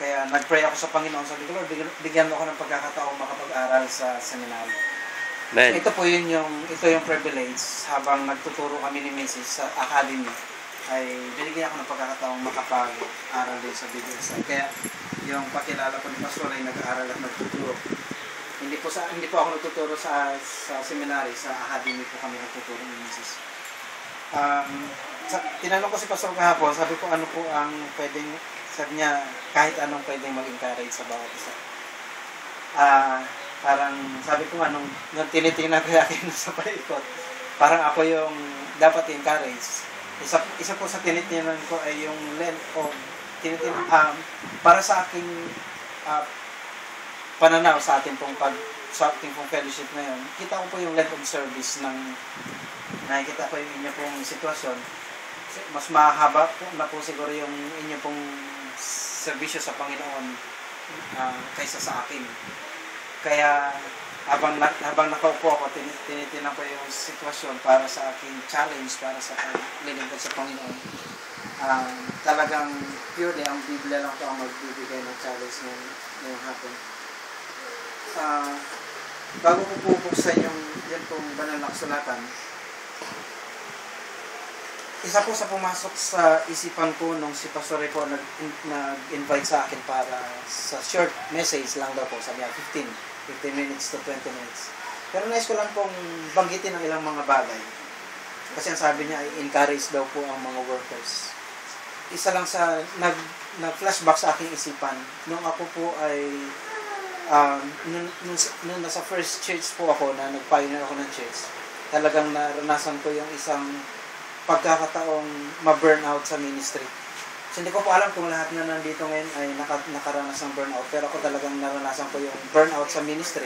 Kaya nag-pray ako sa Panginoon. Sabi ko, Lord, bigyan mo ako ng pagkakataong makapag-aral sa seminary. Amen. So, ito yung privilege habang nagtuturo kami ni Mrs. sa academy ay binigyan ako ng pagkakataong makapag-aral din sa BDSI. Kaya yung pakilala ko ni Pastor ay nag-aaral at nagtuturo. Hindi po ako nagtuturo sa seminary, sa academy po kami nagtuturo ni Mrs. Tinanong ko si Pastor kahapon, sabi ko ano po ang pwedeng, sabi niya kahit anong pwedeng mag-encourage sa bawat isa. Parang sabi ko nung tinitingnan ko akin sa paikot, parang ako yung dapat i-encourage. Isa po sa tinitingnan ko ay yung length of para sa aking pananaw sa ating pong fellowship ngayon. Kita ko po yung length of service ng nakikita ko yung inyo pong sitwasyon. Mas mahaba po na po siguro yung inyo pong serbisyo sa Panginoon kaysa sa akin. Kaya habang nakaupo ako, tinitingnan ko yung sitwasyon para sa aking challenge, para sa paglilingkod sa Panginoon. Talagang purely ang Biblia lang po ang magbibigay ng challenge ngayong hapon. Bago ko bubuksan yung pong banal na kasulatan, isa po sa pumasok sa isipan ko nung si Pastor Rico nag-invite sa akin para sa short message lang daw po, sabi niya 15 minutes to 20 minutes. Pero nais ko lang pong banggitin ang ilang mga bagay. Kasi ang sabi niya ay encourage daw po ang mga workers. Isa lang sa nag-flashback sa aking isipan, nung ako po ay nung nasa first church po ako na nag-pioneer ako ng church, talagang naranasan ko yung isang pagkakataong ma-burnout sa ministry. So, hindi ko po alam kung lahat na nandito ngayon ay nakaranas ng burnout, pero ako talagang naranasan ko yung burnout sa ministry.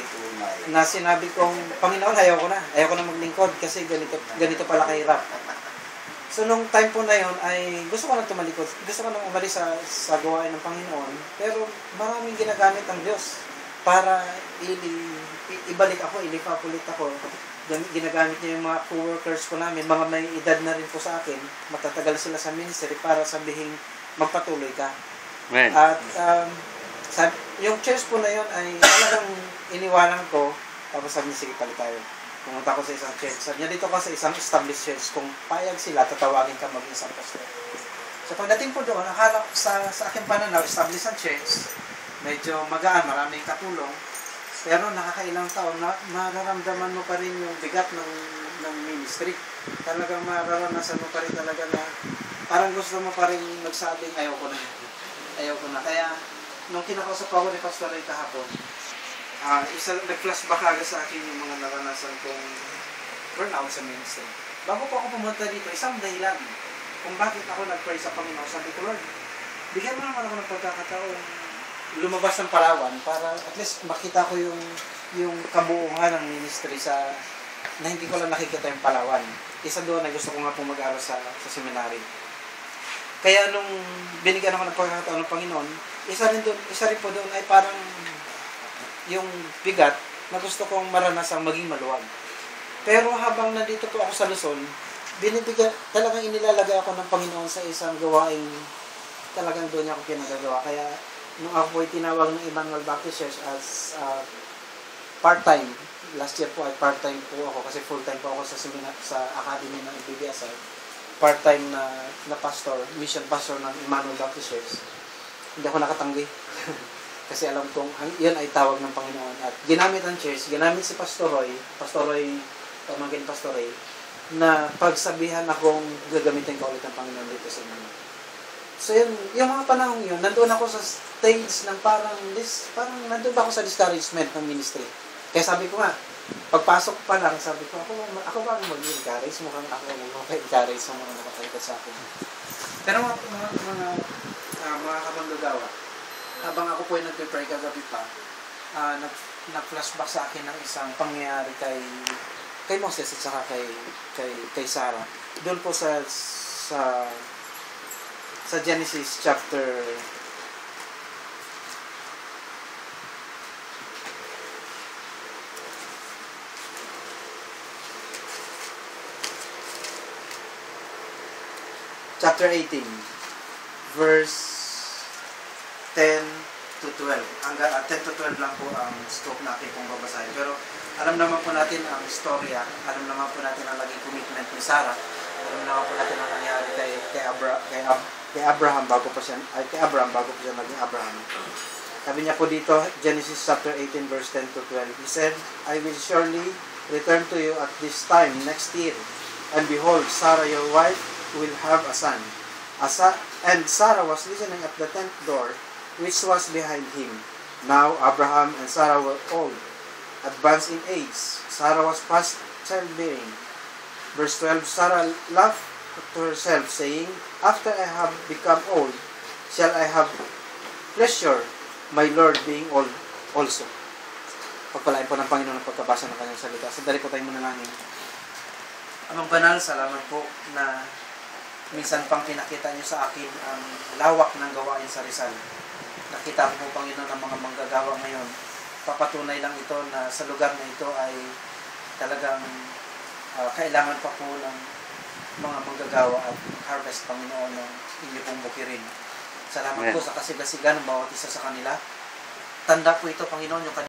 Na sinabi kong, Panginoon, ayaw ko na maglingkod kasi ganito pala kahirap. So, nung time po na yun ay gusto ko na tumalikod, gusto ko na umalis sa gawain ng Panginoon, pero maraming ginagamit ang Diyos para ibalik ako, ilipapulit ako. Ginagamit niya yung mga co-workers ko namin, mga may edad na rin po sa akin, matatagal sila sa ministry para sabihin magpatuloy ka. Amen. At yung church po na yun ay talagang iniwanan ko, tapos sabi niya, sige, palit tayo. Pumunta ko sa isang church. Sabi niya, dito ka sa isang established church, kung payag sila, tatawagin ka maging isang pastor. So pagdating po doon, akala sa aking pananaw, established ang church, medyo magaan, maraming katulong, pero nakakailang taon, mararamdaman mo pa rin yung bigat ng ministry. Talagang mararanasan mo pa rin talaga na parang gusto mo pa rin magsabing ayaw ko na. Kaya, nung kinakausap ako ni Pastor Ray kahapon, nag-flashback agad sa akin yung mga naranasan kong burnout sa ministry. Bago po ako pumunta dito, isang dahilan kung bakit ako nag-pray sa Panginoon. Sabi ko, Lord, bigyan mo naman ako ng pagkakataon lumabas ng Palawan para at least makita ko yung kabuuan ng ministry na hindi ko lang nakikita yung Palawan. Isa doon na gusto ko nga pong mag-aral sa seminary. Kaya nung binigyan ako ng pagkakataon ng Panginoon, isa rin po doon ay parang yung bigat na gusto kong maranasang maging maluwag. Pero habang nandito po ako sa Luzon, talagang inilalagay ako ng Panginoon sa isang gawaing talagang doon niya ako pinagagawa. Kaya nung ako po ay tinawag ng Emmanuel Baptist Church as part-time, last year po ay part-time po ako kasi full-time po ako sa academy ng BBSI. Part-time na pastor, mission pastor ng Emmanuel Baptist Church. Hindi ako nakatanggi. Kasi alam kong yan ay tawag ng Panginoon. At ginamit ang church, ginamit si Pastor Roy, pamangkin Pastor Roy, na pagsabihan akong gagamitin ko ulit ng Panginoon dito sa mga. So yung mga panahon yun, nandoon ako sa stage ng parang nandoon ba ako sa discouragement ng ministry. Kaya sabi ko nga, pagpasok pa lang, sabi ko, ako ba ang mag-encourage? Mukhang ako ang mag-encourage sa mga nakakita sa akin. Pero mga kamanggagawa, habang ako po ay nag-pray kagabi pa, nag-flashback sa akin ng isang pangyayari kay Moses at saka kay Sarah. Doon po sa Genesis chapter 18, verse 10 to 12. Hanggang 10 to 12 lang po ang scope natin kung babasahin. Pero alam naman po natin ang istorya, alam naman po natin ang naging commitment ni Sarah, alam naman po natin ang nangyari kay Abraham bago pa siya naging Abraham. Sabi niya po dito, Genesis chapter 18 verse 10 to 12. He said, I will surely return to you at this time next year, and behold, Sarah your wife will have a son. And Sarah was listening at the tent door, which was behind him. Now Abraham and Sarah were old, advanced in age. Sarah was past childbearing. Verse 12, Sarah laughed to herself, saying, After I have become old, shall I have pleasure, my Lord being old also. Pagpalain po ng Panginoon ang pagkabasa ng kanyang salita. Sandali po tayong manalangin. Amang banal, salamat po na minsan pang pinakita niyo sa akin ang lawak ng gawain sa Rizal. Nakita ko po, Panginoon, ang mga manggagawa ngayon. Papatunay lang ito na sa lugar na ito ay talagang kailangan pa po ng mga manggagawa at harvest, Panginoon, ng inyo pong bukirin. Salamat po sa kasigasigan ng bawat isa sa kanila. Tanda po ito, Panginoon, yung